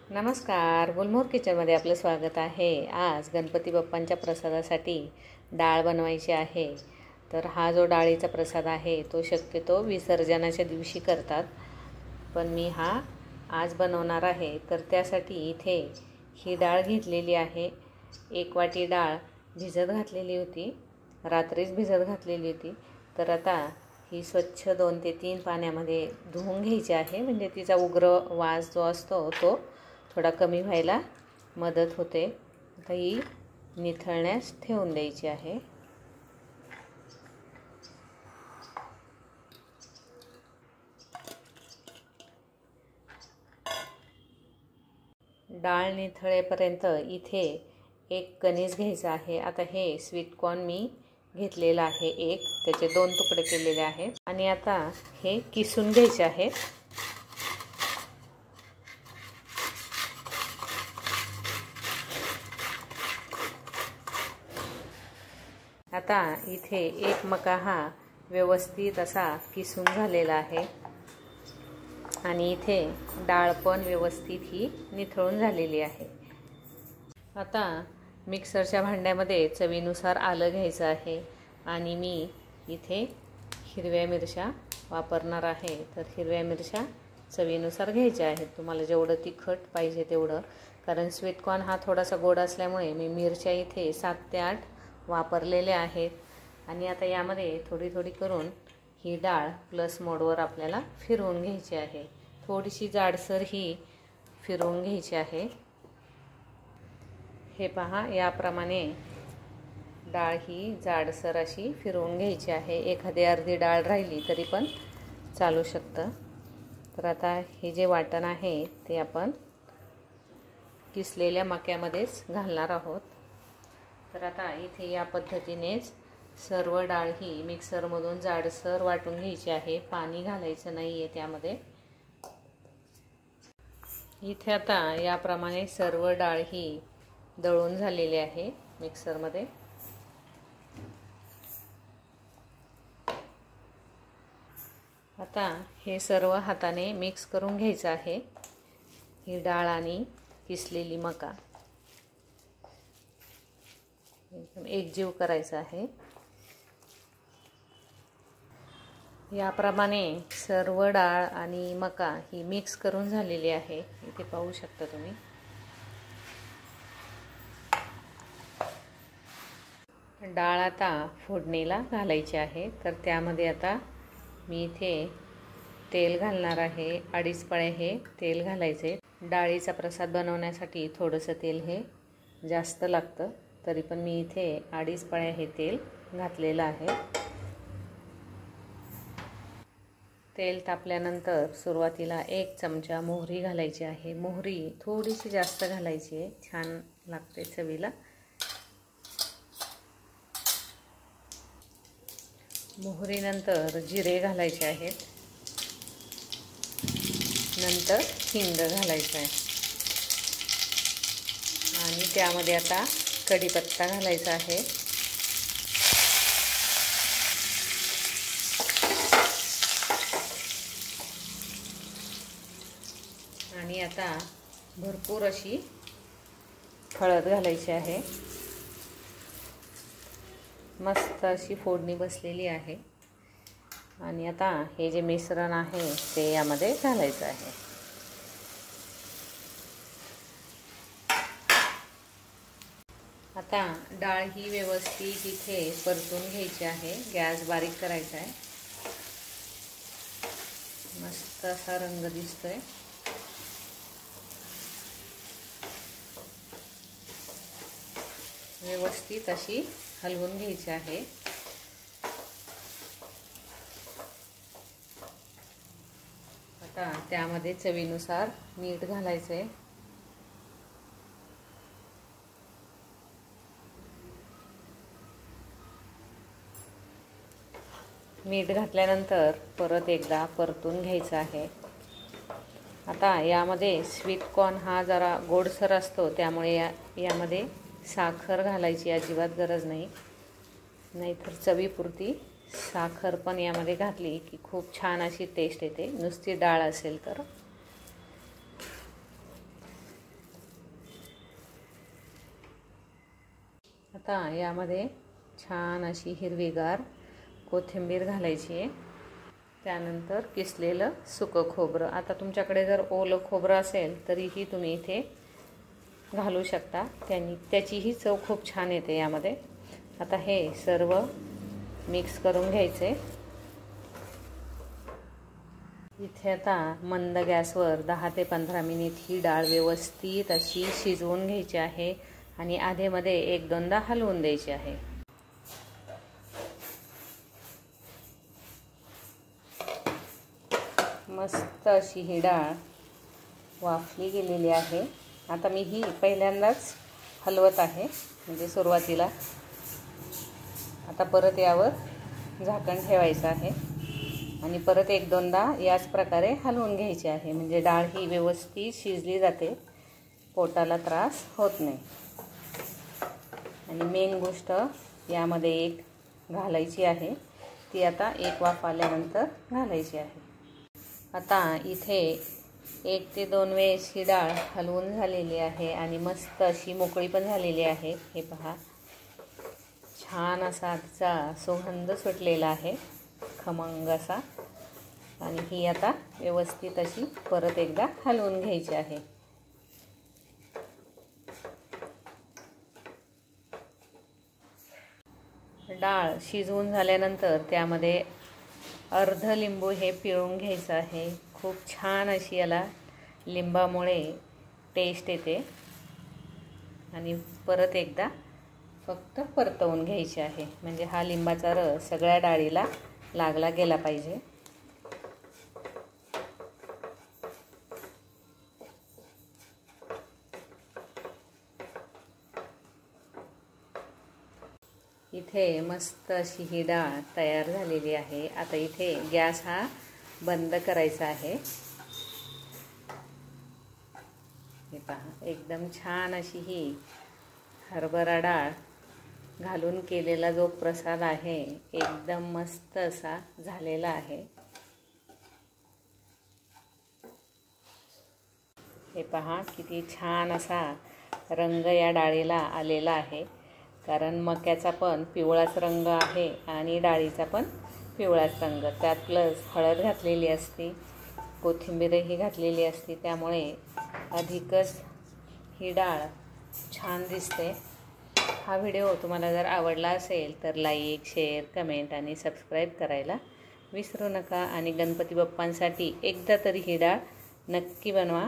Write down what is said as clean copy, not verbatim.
नमस्कार, गुलमोहर किचनमध्ये आपलं स्वागत आहे। आज गणपती बाप्पांच्या प्रसादासाठी डाळ बनवायची आहे। तर हा जो डाळीचा प्रसाद आहे तो शक्यतो विसर्जनाच्या दिवशी करतात, पण मी हा आज बनवणार आहे। तर त्यासाठी इथे ही डाळ घेतलेली आहे। 1 वाटी डाळ भिजत घातलेली होती, रात्रीच भिजत घातलेली होती। तर आता ही स्वच्छ 2 ते 3 पाण्यामध्ये धुवून घ्यायची आहे, म्हणजे तिचा उग्र वास जो असतो तो थोडा कमी व्हायला मदत होते। आता ही निथळण्यास ठेवून द्यायची आहे। डाळ निथळेपर्यंत इथे 1 कणीस घ्यायचा आहे। आता हे स्वीट कॉर्न मी घेतलेला आहे, त्याचे 2 तुकडे केलेले आहेत आणि आता हे किसून घ्यायचे आहे। आता इथे 1 मका हा व्यवस्थित असा किसून झालेला आहे आणि इथे डाळ पण व्यवस्थित ही निथळून झालेली आहे। आता मिक्सरच्या भांड्यामध्ये चवीनुसार आलं घ्यायचं आहे आणि मी इथे हिरव्या मिरच्या वापरणार आहे। तर हिरव्या मिरच्या चवीनुसार घ्यायच्या आहेत, तुम्हाला जेवढं तिखट पाहिजे तेवढं, कारण स्वीट कॉर्न हा थोडासा गोड असल्यामुळे मी मिरच्या इथे 7 ते 8 वापरलेले आहेत। आणि आता यामध्ये थोडी थोडी करून ही डाळ प्लस मोडवर आपल्याला फिरवून घ्यायची आहे। थोडीशी जाडसर ही फिरवून घ्यायची आहे। हे पहा, याप्रमाणे डाळ ही जाडसर अशी फिरवून घ्यायची आहे। एखादी अर्धी डाळ राहिली तरी पण चालू शकतं। तर आता हे जे वाटण आहे ते आपण किसलेल्या मक्यामध्येच घालणार आहोत। तर आता इथे या पद्धतीनेच सर्व डाळ ही मिक्सरमधून जाडसर वाटून घ्यायची आहे, पाणी घालायचं नाही आहे त्यामध्ये। इथे आता याप्रमाणे सर्व डाळ ही दळून झालेली आहे मिक्सरमध्ये। आता हे सर्व हाताने मिक्स करून घ्यायचं आहे, ही डाळ आणि किसलेली मका एकदम एकजीव करायचा आहे। याप्रमाणे सर्व डाळ आणि मका ही मिक्स करून झालेली आहे, इथे पाहू शकता तुम्ही। डाळ आता फोडणीला घालायची आहे। तर त्यामध्ये आता मी इथे तेल घालणार आहे, 2.5 पळे हे तेल घालायचे। डाळीचा प्रसाद बनवण्यासाठी थोडंसं तेल हे जास्त लागतं, तरी पण मी इथे 2.5 पळे हे तेल घातलेलं आहे। तेल तापल्यानंतर सुरुवातीला 1 चमचा मोहरी घालायची आहे। मोहरी थोडीशी जास्त घालायची आहे, छान लागते चवीला। मोहरीनंतर जिरे घालायचे आहेत, नंतर हिंग घालायचं आहे आणि त्यामध्ये आता कढीपत्ता घालायचा आहे। आणि आता भरपूर अशी हळद घालायची आहे। मस्त अशी फोडणी बसलेली आहे आणि आता हे जे मिश्रण आहे ते यामध्ये घालायचं आहे। आता डाळ ही व्यवस्थित इथे परतून घ्यायची आहे, गॅस बारीक करायचा आहे। मस्त असा रंग दिसतोय। व्यवस्थित अशी हलवून घ्यायची आहे। आता त्यामध्ये चवीनुसार मीठ घालायचे। मीठ घातल्यानंतर परत एकदा परतून घ्यायचं आहे। आता यामध्ये स्वीट कॉर्न हा जरा गोडसर असतो, त्यामुळे यामध्ये साखर घालायची अजिबात गरज नाही, नाहीतर चवीपुरती साखर पण यामध्ये घातली की खूप छान अशी टेस्ट येते, नुसती डाळ असेल तर। आता यामध्ये छान अशी हिरवीगार कोथिंबीर घालायची आहे. त्यानंतर किसलेलं सुकं खोबरं. आता तुमच्याकडे जर ओलं खोबरं असेल तरीही तुम्ही इथे घालू शकता, त्याचीही चव खूप छान येते यामध्ये. आता हे सर्व मिक्स करून घ्यायचे. इथे आता मंद गॅसवर 10 ते 15 मिनिट ही डाळ व्यवस्थित अशी शिजवून घ्यायची आहे आणि आधेमध्ये 1-2दा हलवून द्यायची आहे. मस्त अशी ही डाळ वाफली गेलेली आहे. आता मी ही पहिल्यांदाच हलवत आहे, म्हणजे सुरुवातीला. आता परत यावर झाकण ठेवायचं आहे आणि परत 1-2दा याच प्रकारे हलवून घ्यायचे आहे, म्हणजे डाळ ही व्यवस्थित शिजली जाते, पोटाला त्रास होत नाही. आणि मेन गोष्ट यामध्ये एक घालायची आहे, ती आता एक वाफ आल्यानंतर घालायची आहे. आता इथे 1 ते 2 वेळेस ही डाळ हलवून झालेली आहे आणि मस्त अशी मोकळी पण झालेली आहे. हे पहा, छान असा तिचा सुगंध सुटलेला आहे, खमंग असा. आणि ही आता व्यवस्थित अशी परत एकदा हलवून घ्यायची आहे. डाळ शिजवून झाल्यानंतर त्यामध्ये अर्ध लिंबू हे पिळून घ्यायचं आहे. खूप छान अशी याला लिंबामुळे टेस्ट येते. आणि परत एकदा फक्त परतवून घ्यायची आहे, म्हणजे हा लिंबाचा रस सगळ्या डाळीला लागला गेला पाहिजे. इथे मस्त अशी ही डाळ तयार झालेली आहे. आता इथे गॅस हा बंद करायचा आहे. हे पहा, एकदम छान अशी ही हरभरा डाळ घालून केलेला जो प्रसाद आहे, एकदम मस्त असा झालेला आहे. हे पहा, किती छान असा रंग या डाळीला आलेला आहे. कारण मक्याचा पण पिवळाच रंग आहे आणि डाळीचा पण पिवळाच रंग. त्यात प्लस हळद घातलेली असते, कोथिंबीरही घातलेली असते, त्यामुळे अधिकच ही डाळ छान दिसते. हा व्हिडिओ तुम्हाला जर आवडला असेल तर लाईक, शेअर, कमेंट आणि सबस्क्राईब करायला विसरू नका. आणि गणपती बाप्पांसाठी एकदा तरी ही डाळ नक्की बनवा.